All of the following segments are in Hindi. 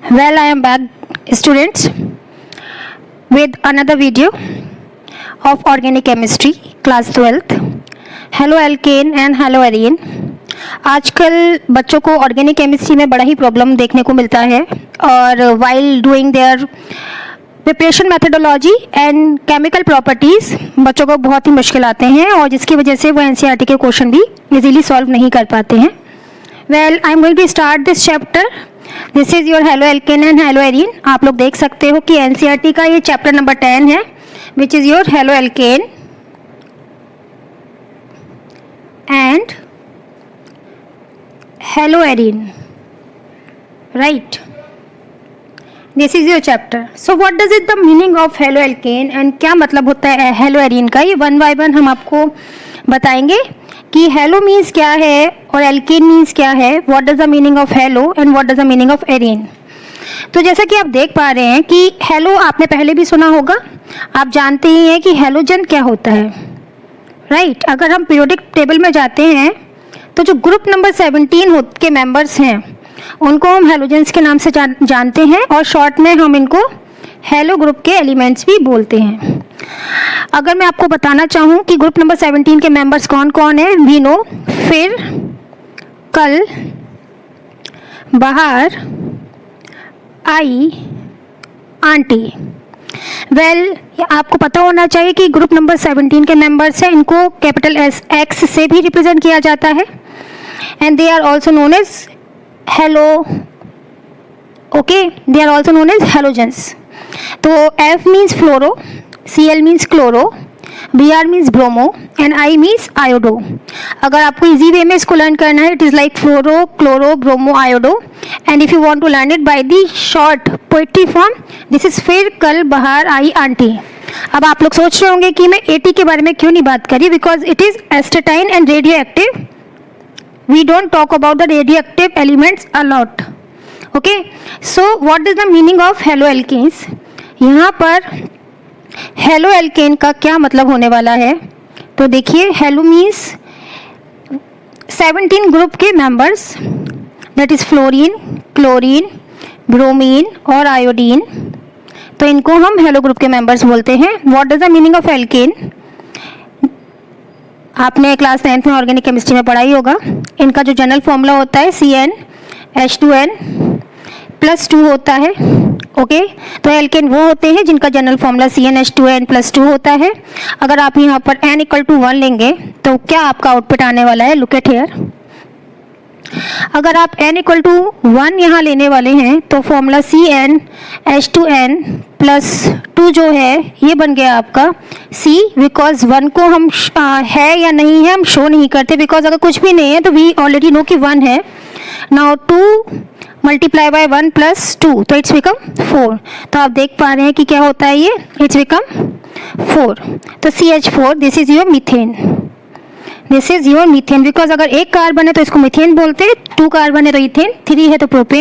Well, I am back, students, with another video of organic chemistry, class 12th. Hello alkane and hello arene. आजकल बच्चों को ऑर्गेनिक केमिस्ट्री में बड़ा ही प्रॉब्लम देखने को मिलता है और while doing there preparation methodology and chemical properties बच्चों को बहुत ही मुश्किल आते हैं और जिसकी वजह से वो एनसीईआरटी के क्वेश्चन भी इजीली सॉल्व नहीं कर पाते हैं. Well, I am going to start this chapter. This is your halo alkane and haloarene. आप लोग देख सकते हो कि एनसीईआरटी का ये चैप्टर नंबर 10 है, which is your halo alkane and hello arene. Right, this is your chapter. So what does it the meaning of halo alkane and क्या मतलब होता है हेलो एरीन का, ये वन बाय वन हम आपको बताएंगे कि हेलो मीन्स क्या है और एल्केन मीन्स क्या है. What does the meaning of hello and what does the meaning of arene. तो जैसा कि आप देख पा रहे हैं कि हेलो आपने पहले भी सुना होगा, आप जानते ही हैं कि हेलोजन क्या होता है. राइट, अगर हम पीरियोडिक टेबल में जाते हैं तो जो ग्रुप नंबर 17 के मेंबर्स हैं उनको हम हेलोजेंस के नाम से जानते हैं और शॉर्ट में हम इनको हेलो ग्रुप के एलिमेंट्स भी बोलते हैं. अगर मैं आपको बताना चाहूँ कि ग्रुप नंबर 17 के मेंबर्स कौन कौन है, वी नो फिर, कल, बाहर, आई, आंटी. वेल, आपको पता होना चाहिए कि ग्रुप नंबर 17 के मेंबर्स हैं, इनको कैपिटल एस एक्स से भी रिप्रेजेंट किया जाता है and they are also known as halo. Okay, they are also known as halogens. तो F means fluoro, Cl means chloro, Br means bromo and I means iodo. अगर आपको इजी वे में इसको लर्न करना है, it is like fluoro, chloro, bromo, iodo. And if you want to learn it by the short poetry form, this is फिर, कल, बाहर, आई, आंटी. अब आप लोग सोच रहे होंगे कि मैं AT के बारे में क्यों नहीं बात करी, because it is astatine and radioactive. We don't talk about the radioactive elements a lot. Okay, so what is the meaning of haloalkanes. यहाँ पर हेलो एल्केन का क्या मतलब होने वाला है, तो देखिए, हेलो मीन्स 17 ग्रुप के members, that is fluorine, chlorine, bromine और आयोडीन. तो इनको हम हेलो ग्रुप के मेंबर्स बोलते हैं. What is the meaning of alkene, आपने क्लास 10th में ऑर्गेनिक केमिस्ट्री में पढ़ा ही होगा. इनका जो जनरल फॉर्मूला होता है CnH2n+2 होता है. ओके, तो एल्केन वो होते हैं जिनका जनरल फॉर्मूला CnH2n+2 होता है. अगर आप यहाँ पर n=1 लेंगे तो क्या आपका आउटपुट आने वाला है, लुक एट हियर. अगर आप n=1 यहाँ लेने वाले हैं तो फॉर्मूला CnH2n+2 जो है ये बन गया आपका C. बिकॉज 1 को हम है या नहीं है हम शो नहीं करते, बिकॉज अगर कुछ भी नहीं है तो वी ऑलरेडी नो कि 1 है. नाउ 2 मल्टीप्लाई बाय 1 + 2 तो इट्स बिकम 4. तो आप देख पा रहे हैं कि क्या होता है ये, इट्स बिकम 4. तो CH4, this is your methane. This is your methane. Because अगर एक कार्बन है तो इसको मीथेन बोलते हैं, 2 कार्बन है तो इथेन, 3 है तो प्रोप,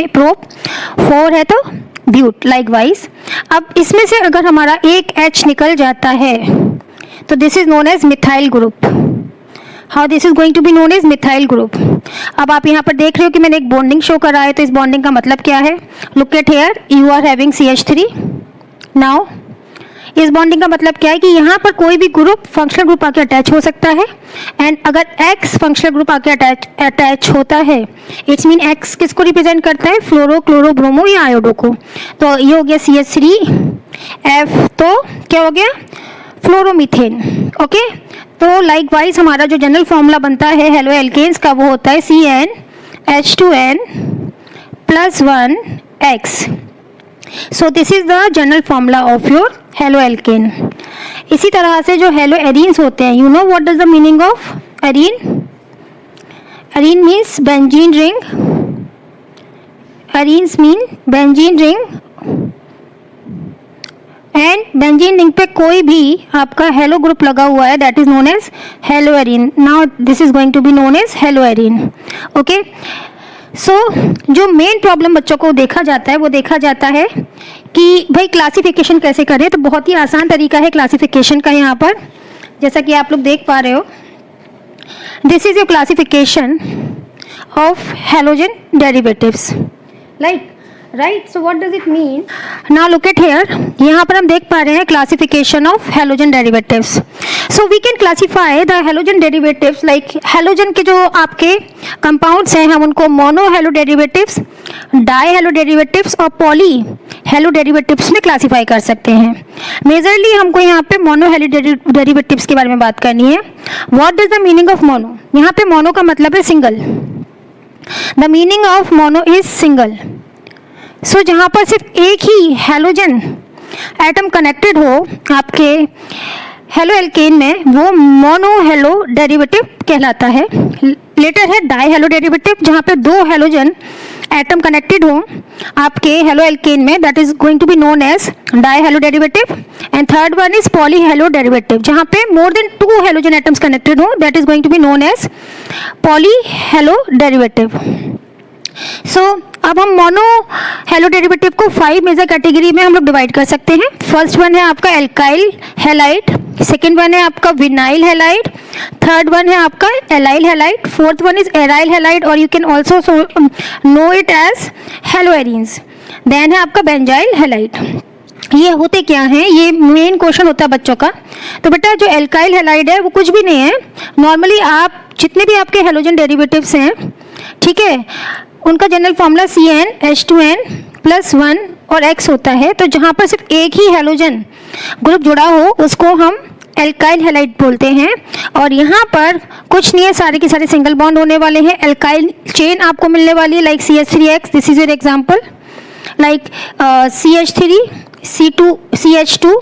4 है तो ब्यूट, लाइक वाइज. अब इसमें से अगर हमारा एक H निकल जाता है तो this is known as methyl group. How this is going to be known as methyl group. अब आप यहाँ पर देख रहे हो कि मैंने एक बॉन्डिंग शो करा है, तो इस बॉन्डिंग का मतलब क्या है, look at here, you are having CH3. Now इस बॉन्डिंग का मतलब क्या है कि यहाँ पर कोई भी ग्रुप फंक्शनल ग्रुप आके अटैच हो सकता है. एंड अगर X फंक्शनल ग्रुप आके अटैच होता है, इट्स मीन X किसको रिप्रेजेंट करता है, फ्लोरो, क्लोरो, ब्रोमो या आयोडो को. तो ये हो गया CH3F, तो क्या हो गया, फ्लोरोमीथेन. ओके, तो लाइक वाइज हमारा जो जनरल फॉर्मूला बनता है हेलो एल्केन्स का वो होता है CnH2n+1X. So this is the general formula of your hello alkane. इसी तरह से जो हेलो एरीन्स होते हैं, you know what does the meaning of arene. Arene means benzene ring. Arenes mean benzene ring and benzene ring पे कोई भी आपका हेलो ग्रुप लगा हुआ है, that is known as halo arene. Now this is going to be known as halo arene. Okay, so जो मेन प्रॉब्लम बच्चों को देखा जाता है वो देखा जाता है कि भाई क्लासिफिकेशन कैसे करें. तो बहुत ही आसान तरीका है क्लासिफिकेशन का. यहाँ पर जैसा कि आप लोग देख पा रहे हो, this is your classification of halogen derivatives. Right? Right. So what does it mean? Now look at here. यहाँ पर हम देख पा रहे हैं classification of halogen derivatives. So we can classify the halogen derivatives like halogen के जो आपके कंपाउंड्स हैं हम उनको mono halo derivatives, di halo derivatives और पॉली हैलो डेरिवेटिव्स में क्लासिफाई कर सकते हैं. मेजरली हमको यहाँ पे मोनो हैलो डेरिवेटिव्स के बारे में बात करनी है. What is the meaning of mono? यहाँ पे मोनो का मतलब है single. The meaning of mono is single. So जहाँ पर सिर्फ एक ही हैलोजन एटम कनेक्टेड हो आपके हेलो एल्केन में, वो मोनो हेलो डेरिवेटिव कहलाता है. लेटर है डाई हेलो डेरिवेटिव, जहाँ पे दो हैलोजन एटम कनेक्टेड हो आपके हेलो एल्केन में, that is going to be known as di halo derivative. And third one is poly halo derivative, जहाँ पे more than two halogen atoms connected हो, that is going to be known as poly halo derivative. So अब हम मोनो हेलो डेरिवेटिव को 5 मेजर कैटेगरी में हम लोग डिवाइड कर सकते हैं. फर्स्ट वन है आपका एल्काइल हैलाइड, सेकेंड वन है आपका विनाइल हैलाइड, थर्ड वन है आपका allyl halide, fourth one is aryl halide और you can also know it as haloarenes. Then है आपका बेंजाइल हैलाइड. ये होते क्या हैं, ये मेन क्वेश्चन होता है बच्चों का. तो बेटा जो एल्काइल हैलाइड है वो कुछ भी नहीं है. नॉर्मली आप जितने भी आपके हेलोजन डेरिवेटिव्स हैं, ठीक है, उनका जनरल फॉर्मूला CnH2n+1 और X होता है. तो जहाँ पर सिर्फ एक ही हैलोजन ग्रुप जुड़ा हो उसको हम एल्काइल हैलाइड बोलते हैं. और यहाँ पर कुछ नहीं है, सारे के सारे सिंगल बॉन्ड होने वाले हैं. एल्काइल चेन आपको मिलने वाली है like CH3X, this is your example, like CH3, C2, CH2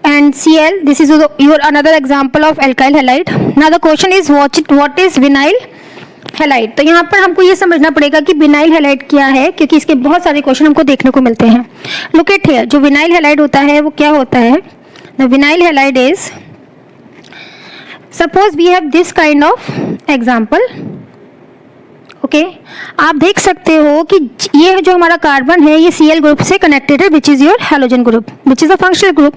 and Cl, this is your another example of alkyl halide. Now the question is what is vinyl halide. तो यहाँ पर हमको ये समझना पड़ेगा कि विनाइल हैलाइड क्या है, क्योंकि इसके बहुत सारे क्वेश्चन हमको देखने को मिलते हैं. लुक एट हियर, जो विनाइल हैलाइड होता है वो क्या होता है? The vinyl halide is, suppose we have this kind of example. Okay, आप देख सकते हो कि ये जो हमारा कार्बन है ये Cl ग्रुप से कनेक्टेड है, which is your halogen group, which is a functional group.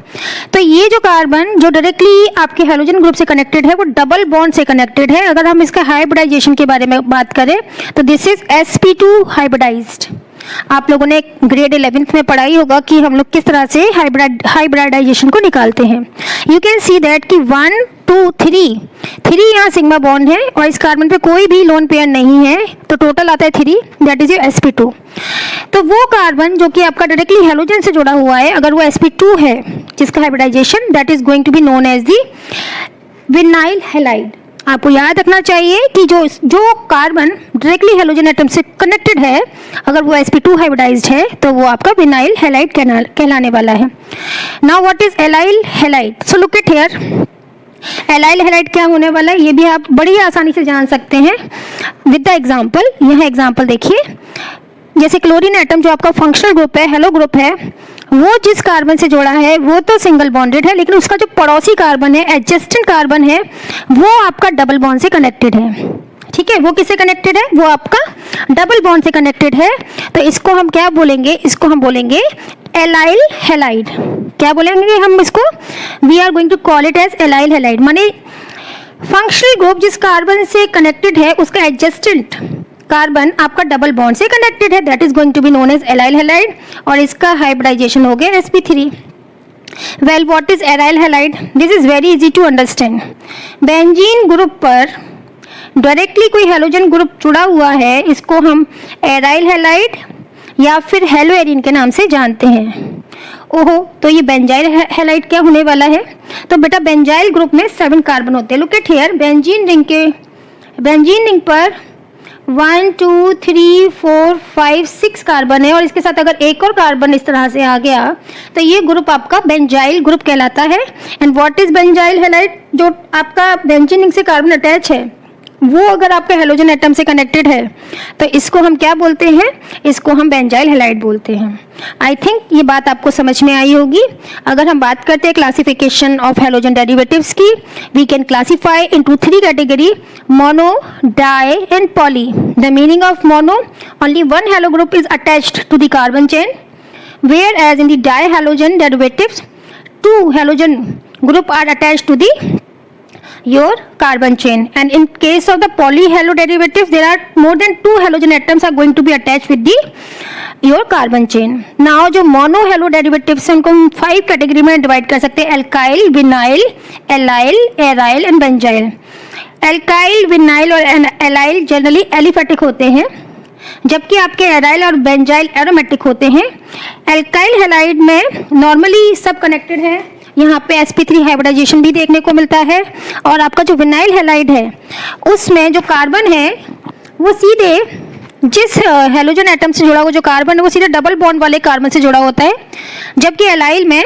तो ये जो कार्बन जो डायरेक्टली आपके हैलोजन ग्रुप से कनेक्टेड है वो डबल बॉन्ड से कनेक्टेड है. अगर हम इसका हाइब्रिडाइजेशन के बारे में बात करें तो दिस इज sp2 हाइब्रिडाइज्ड. आप लोगों ने ग्रेड 11th में पढ़ाई होगा कि हम लोग किस तरह से हाइब्रिडाइजेशन को निकालते हैं. यू कैन सी दैट कि 1 2 3 यहाँ सिग्मा बॉन्ड है और इस कार्बन पे कोई भी लोन पेयर नहीं है, तो टोटल आता है 3, दैट इज योर sp2. तो वो कार्बन जो कि आपका डायरेक्टली हैलोजन से जुड़ा हुआ है, अगर वो sp2 है जिसका hybridization, that is going to be known as the vinyl halide. आपको याद रखना चाहिए कि जो कार्बन डायरेक्टली हैलोजन एटम से कनेक्टेड है, अगर वो sp2 हाइब्रिडाइज्ड है तो वो आपका विनाइल हैलाइड कहलाने वाला है. Now what is allyl halide? So look at here, allyl halide क्या होने वाला है ये भी आप बड़ी आसानी से जान सकते हैं विद द एग्जाम्पल. यहाँ एग्जाम्पल देखिए, जैसे क्लोरीन एटम जो आपका फंक्शनल ग्रुप है, हेलो ग्रुप है, वो जिस कार्बन से जुड़ा है वो तो सिंगल बॉन्डेड है, लेकिन उसका जो पड़ोसी कार्बन है, एडजेस्टेंट कार्बन है, वो आपका डबल बॉन्ड से कनेक्टेड है. ठीक है, वो किससे कनेक्टेड है? वो आपका डबल बॉन्ड से कनेक्टेड है. तो इसको हम क्या बोलेंगे? इसको हम बोलेंगे एलाइल हैलाइड. क्या बोलेंगे हम इसको? We are going to call it as allyl halide. माने फंक्शनल ग्रुप जिस कार्बन से कनेक्टेड है उसका एडजेस्टेंट कार्बन आपका डबल बॉन्ड से कनेक्टेड है, that is going to be known as allyl halide. और इसका हाइब्रिडाइजेशन हो गया sp3. Well what is aryl halide? This is very easy to understand. Benzene group पर डायरेक्टली कोई हैलोजन ग्रुप जुड़ा हुआ है, इसको हम एराइल हैलाइड या फिर हेलोएरीन के नाम से जानते हैं. ओहो, तो ये बेंजाइल हैलाइड क्या होने वाला है? तो बेटा बेंजाइल ग्रुप में 7 कार्बन होते हैं. Look at here, benzene ring पर 1 2 3 4 5 6 कार्बन है और इसके साथ अगर एक और कार्बन इस तरह से आ गया तो ये ग्रुप आपका बेंजाइल ग्रुप कहलाता है. And what is benzyl halide? जो आपका बेंजीन रिंग से कार्बन अटैच है वो अगर आपके हेलोजन एटम से कनेक्टेड है तो इसको हम क्या बोलते हैं? इसको हम बेंजाइल हैलाइड बोलते हैं. आई थिंक ये बात आपको समझ में आई होगी. अगर हम बात करते हैं क्लासिफिकेशन ऑफ हेलोजन डेरिवेटिव्स की, we can classify into 3 category, mono, di and poly. The meaning of mono, only one halo group is attached to the carbon chain, whereas in the di halogen derivatives 2 halogen group are attached to the your carbon chain, and in case of the polyhalo derivatives there are more than 2 halogen atoms are going to be attached with the your carbon chain. Now जो monohalo derivatives हैं उनको हम 5 कैटेगरी में डिवाइड कर सकते हैं, alkyl, vinyl, allyl, aryl and benzyl. alkyl, vinyl और allyl जनरली एलिफेटिक होते हैं, जबकि आपके एराइल और बेंजाइल एरोमेटिक होते हैं. एल्काइल हैलाइड में नॉर्मली सब कनेक्टेड है, यहाँ पे sp3 हाइब्रिडाइजेशन भी देखने को मिलता है. और आपका जो विनाइल हैलाइड है उसमें जो कार्बन है वो सीधे जिस हेलोजन एटम से जुड़ा हुआ जो कार्बन है वो सीधे डबल बॉन्ड वाले कार्बन से जुड़ा होता है, जबकि एलाइल में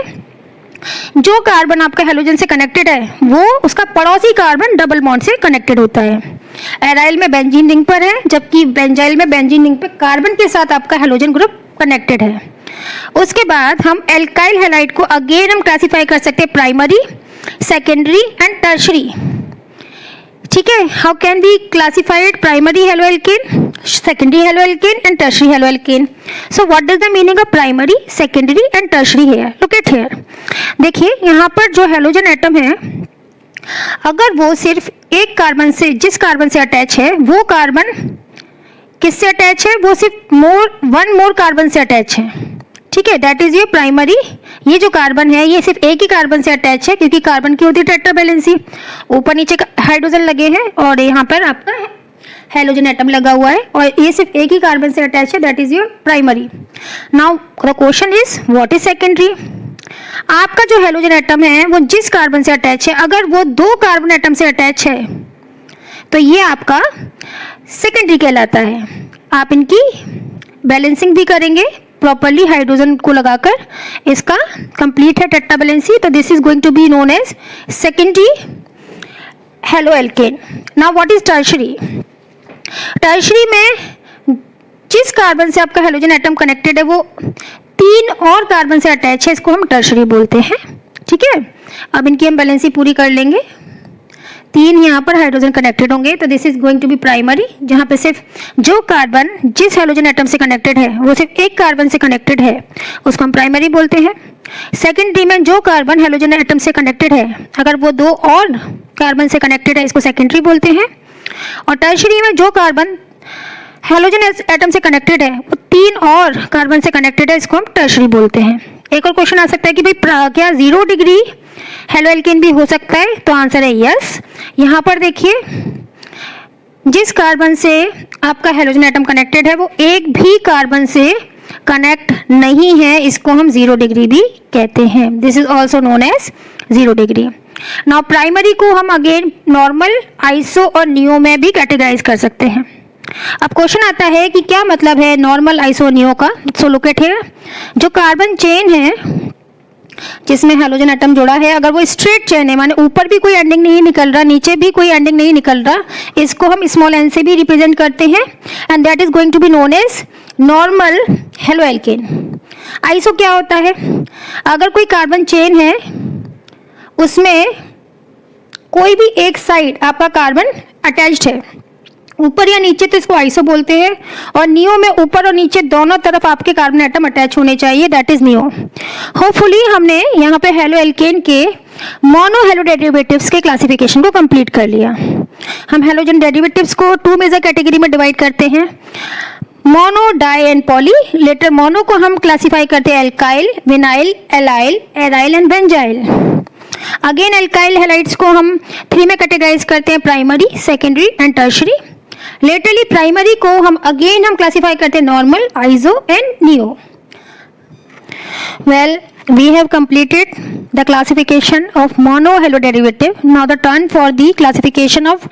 जो कार्बन आपका हेलोजन से कनेक्टेड है वो उसका पड़ोसी कार्बन डबल बॉन्ड से कनेक्टेड होता है. एराइल में बेंजीन रिंग पर है, जबकि बेंजाइल में बेंजीन रिंग पर कार्बन के साथ आपका हेलोजन ग्रुप कनेक्टेड है. उसके बाद हम एल्काइल हैलाइड को अगेन हम क्लासिफाई कर सकते हैं प्राइमरी, सेकेंडरी एंड टर्शरी. ठीक है, how can be classified primary haloalkane, secondary haloalkane and tertiary haloalkane. So what does the meaning of primary, secondary and tertiary here? Look at here. देखिए यहाँ पर जो हेलोजन एटम है अगर वो सिर्फ एक कार्बन से जिस कार्बन से अटैच है वो कार्बन किससे अटैच है, वो सिर्फ वन मोर कार्बन से अटैच है. ठीक है, दैट इज ये प्राइमरी. ये जो कार्बन है ये सिर्फ एक ही कार्बन से अटैच है क्योंकि कार्बन की होती है टेट्रावैलेंसी, ऊपर नीचे हाइड्रोजन लगे हैं और यहाँ पर आपका हेलोजन एटम लगा हुआ है और ये सिर्फ एक ही कार्बन से अटैच है, that is your primary. Now the question is what is secondary. आपका जो हेलोजन एटम है वो जिस कार्बन से अटैच है अगर वो 2 कार्बन एटम से अटैच है तो ये आपका सेकेंडरी कहलाता है. आप इनकी बैलेंसिंग भी करेंगे प्रॉपरली हाइड्रोजन को लगाकर, इसका कंप्लीट है टेट्रावैलेंसी, तो this is going to be known as secondary haloalkane. Now what is tertiary. Tertiary में जिस कार्बन से आपका हेलोजन एटम कनेक्टेड है वो 3 और कार्बन से अटैच है, इसको हम टर्शरी बोलते हैं. ठीक है, अब इनकी हम बैलेंसी पूरी कर लेंगे. 3 यहाँ पर हाइड्रोजन कनेक्टेड होंगे तो this is going to be primary, जहाँ पे सिर्फ जो कार्बन जिस हेलोजन एटम से कनेक्टेड है वो सिर्फ एक कार्बन से कनेक्टेड है उसको हम प्राइमरी बोलते हैं. सेकेंडरी में जो कार्बन हेलोजन एटम से कनेक्टेड है अगर वो 2 और कार्बन से कनेक्टेड है इसको सेकेंडरी बोलते हैं. और टर्शरी में जो कार्बन हेलोजन एटम से कनेक्टेड है वो 3 और कार्बन से कनेक्टेड है, इसको हम टर्शरी बोलते हैं. एक और क्वेश्चन आ सकता है कि भाई क्या 0 डिग्री हेलोएल्केन भी हो सकता है, तो आंसर है यस. यहाँ पर देखिए जिस कार्बन से आपका हेलोजन एटम कनेक्टेड है वो एक भी कार्बन से कनेक्ट नहीं है, इसको हम 0 डिग्री भी कहते हैं. This is also known as 0 degree. Now primary को हम अगेन नॉर्मल, आइसो और नियो में भी कैटेगराइज कर सकते हैं. अब क्वेश्चन आता है कि क्या मतलब है नॉर्मल, आइसो, नियो का. सो लुक एट हियर, जो कार्बन चेन है जिसमें हेलोजन एटम जुड़ा है अगर वो स्ट्रेट चेन है, माने ऊपर भी कोई एंडिंग नहीं निकल रहा नीचे भी कोई एंडिंग नहीं निकल रहा, इसको हम स्मॉल एन से भी रिप्रेजेंट करते हैं and that is going to be known as normal haloalkane. Iso क्या होता है, अगर कोई कार्बन चेन है उसमें कोई भी एक साइड आपका कार्बन अटैच्ड है ऊपर या नीचे तो इसको आइसो बोलते हैं. और नियो में ऊपर और नीचे दोनों तरफ आपके कार्बन एटम अटैच होने चाहिए, दैट इज नियो. होपफुली हमने यहाँ पे हेलोएल्केन के मोनो हेलो डेरिवेटिव्स के क्लासिफिकेशन को कंप्लीट कर लिया. हम हेलोजन डेरिवेटिव्स को 2 मेजर कैटेगरी में डिवाइड करते हैं, mono, di and poly. Later mono को हम क्लासिफाई करते हैं alkyl, vinyl, allyl, aryl and benzyl. Again alkyl halides को हम 3 में कैटेगराइज करते हैं, primary, secondary and tertiary. Laterly primary को हम क्लासिफाई करते हैं normal, iso and neo. Well, we have completed the classification of mono halo derivative. Now the turn for the classification of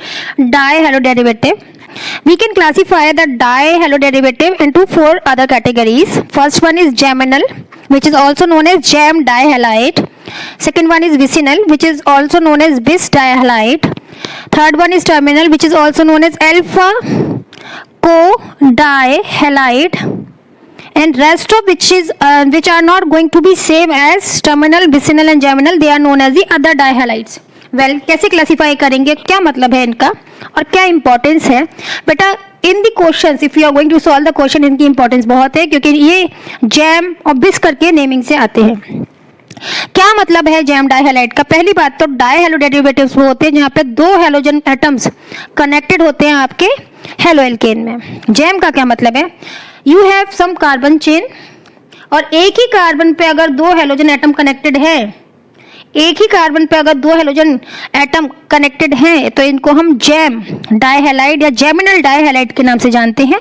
dihalo derivative. We can classify the dihalo derivative into 4 other categories. First one is geminal, which is also known as gem dihalide. Second one is vicinal, which is also known as bis dihalide. Third one is terminal, which is also known as alpha co dihalide. And rest of which are not going to be same as terminal, vicinal and geminal, they are known as the other dihalides. Well, कैसे क्लासीफाई करेंगे, क्या मतलब है इनका और क्या इंपॉर्टेंस है बेटा. In the questions if you are going to solve the question, इनकी इंपॉर्टेंस बहुत है क्योंकि ये जैम और बिस करके नेमिंग से आते हैं. क्या मतलब है जैम डाइहैलाइड का? पहली बात तो डाइहैलो डेरिवेटिव्स वो होते हैं जहाँ पे दो हैलोजन एटम्स कनेक्टेड होते हैं आपके हैलो एल्केन में। जैम का क्या मतलब है? You have some carbon chain और एक ही कार्बन पे अगर दो हैलोजन एटम कनेक्टेड है, एक ही कार्बन पे अगर दो हैलोजन एटम कनेक्टेड हैं तो इनको हम जैम डाइहैलाइड या जैमिनल डाइहैलाइड के नाम से जानते हैं।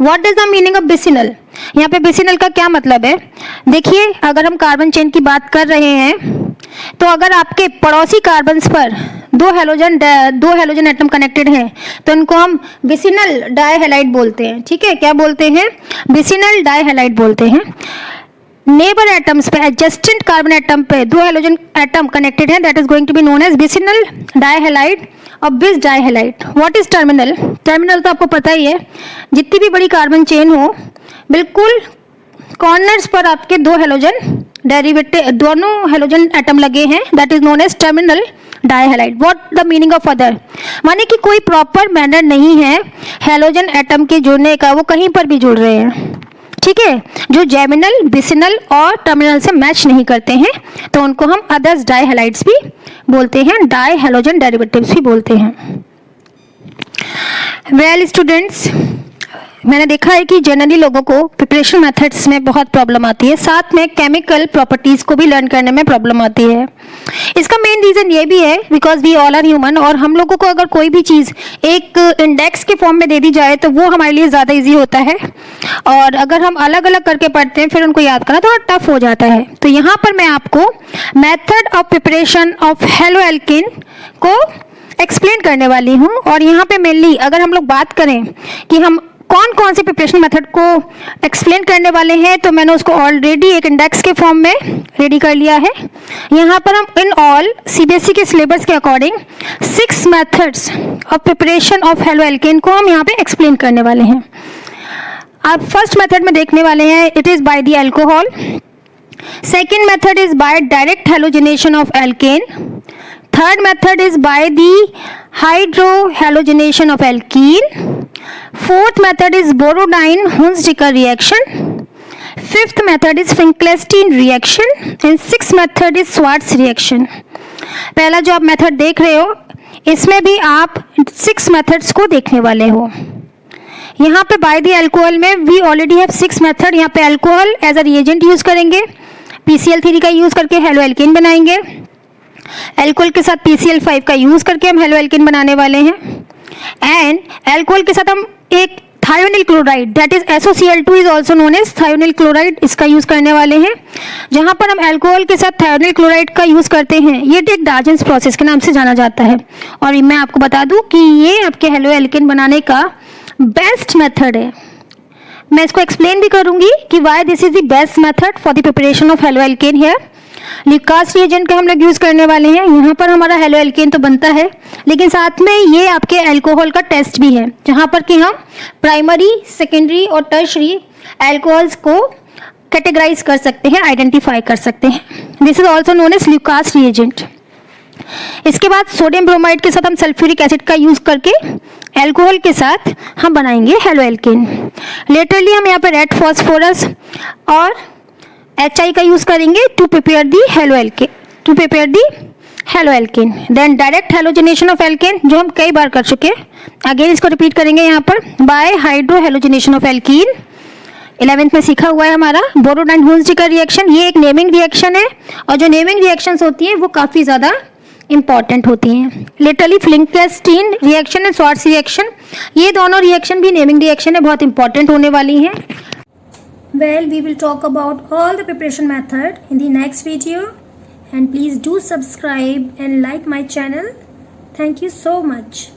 What is the meaning of vicinal? यहाँ पे बिसिनल का क्या मतलब है? देखिए, अगर हम कार्बन चेन की बात कर रहे हैं तो अगर आपके पड़ोसी कार्बन्स पर दो हैलोजन एटम कनेक्टेड हैं तो इनको हम बिसिनल डाइहैलाइड बोलते हैं। ठीक है, क्या बोलते हैं? बिसिनल डाइहैलाइड बोलते हैं। नेबर एटम्स पे, एडजेसेंट कार्बन एटम पे दो हैलोजन एटम कनेक्टेड हैं, that is going to be known as vicinal dihalide और बिस dihalide. What is terminal? Terminal तो आपको पता ही है, जितनी भी बड़ी कार्बन चेन हो बिल्कुल कॉर्नर्स पर आपके दो हैलोजन एटम लगे हैं, that is known as terminal dihalide. What the meaning of other? माने कि कोई प्रॉपर मैनर नहीं है हैलोजन एटम के जुड़ने का, वो कहीं पर भी जुड़ रहे हैं। ठीक है, जो जैमिनल, बिसिनल और टर्मिनल से मैच नहीं करते हैं तो उनको हम अदर्स डाइहैलाइड्स भी बोलते हैं, डाइहैलोजन डेरिवेटिव्स भी बोलते हैं। वेल स्टूडेंट्स, मैंने देखा है कि जनरली लोगों को प्रिपरेशन मेथड्स में बहुत प्रॉब्लम आती है, साथ में केमिकल प्रॉपर्टीज को भी लर्न करने में प्रॉब्लम आती है। इसका मेन रीजन ये भी है because we all are human, और हम लोगों को अगर कोई भी चीज़ एक इंडेक्स के फॉर्म में दे दी जाए तो वो हमारे लिए ज़्यादा इजी होता है, और अगर हम अलग अलग करके पढ़ते हैं फिर उनको याद करना थोड़ा टफ हो जाता है। तो यहाँ पर मैं आपको method of preparation of halo alkane को एक्सप्लेन करने वाली हूँ। और यहाँ पे मेनली अगर हम लोग बात करें कि हम कौन कौन से प्रिपरेशन मेथड को एक्सप्लेन करने वाले हैं, तो मैंने उसको ऑलरेडी एक इंडेक्स के फॉर्म में रेडी कर लिया है। यहाँ पर हम इन ऑल सीबीएसई के सिलेबस के according 6 methods of preparation of halo alkane को हम यहाँ पे एक्सप्लेन करने वाले हैं। आप फर्स्ट मेथड में देखने वाले हैं, it is by the alcohol. Second method is by direct halogenation of alkane. Third method is by the hydrohalogenation of alkene. Fourth method is Borodine-Hunsdiker reaction. Fifth method is Finkelstein reaction and sixth method is Schwarz reaction. पहला जो आप मेथड देख रहे हो इसमें भी आप 6 मेथड्स को देखने वाले हो। यहाँ पे बाय द अल्कोहल में वी ऑलरेडी हैव 6 मेथड। यहाँ पे alcohol as a reagent use करेंगे, PCl3 का यूज करके हैलो एल्केन बनाएंगे। अल्कोहल के साथ PCl5 का यूज करके हम हैलो एल्केन बनाने वाले हैं। एंड अल्कोहल के साथ हम एक thionyl chloride, that is SOCl2 is also known as thionyl chloride, इसका यूज करने वाले हैं। जहां पर हम अल्कोहल के साथ थायोनिल क्लोराइड का यूज करते हैं, ये एक डार्जेंस प्रोसेस के नाम से जाना जाता है। और मैं आपको बता दूं कि ये आपके हैलो एल्केन बनाने का बेस्ट मेथड है। मैं इसको एक्सप्लेन भी करूंगी कि why this is the best method for the preparation of halo alkane here. Lucas reagent का हम लोग यूज करने वाले हैं। यहाँ पर हमारा हैलो एल्केन तो बनता है, लेकिन साथ में ये आपके अल्कोहल का टेस्ट भी है, जहाँ पर कि हम प्राइमरी, सेकेंडरी और टर्शरी अल्कोहल्स को कैटेगराइज कर सकते हैं, आइडेंटिफाई कर सकते हैं। This is also known as Lucas reagent. इसके बाद सोडियम ब्रोमाइड के साथ हम सल्फ्यूरिक एसिड का यूज करके अल्कोहल के साथ हम बनाएंगे हैलो एल्केन। लेटरली हम यहाँ पर रेड फॉस्फोरस और HI का यूज करेंगे to prepare the halo alkane. Then direct halogenation of alkane जो हम कई बार कर चुके हैं, अगेन इसको रिपीट करेंगे यहाँ पर बाय हाइड्रोहैलोजिनेशन ऑफ एल्कीन। 11th में सीखा हुआ है हमारा बोरोडाइन-हुंसडिकर रिएक्शन। ये एक नेमिंग रिएक्शन है, और जो नेमिंग रिएक्शंस होती हैं वो काफ़ी ज़्यादा इंपॉर्टेंट होती हैं। Literally Finkelstein reaction and Swarts reaction, ये दोनों रिएक्शन भी नेमिंग रिएक्शन है, बहुत इंपॉर्टेंट होने वाली हैं। Well, we will talk about all the preparation method in the next video, and please do subscribe and like my channel. Thank you so much.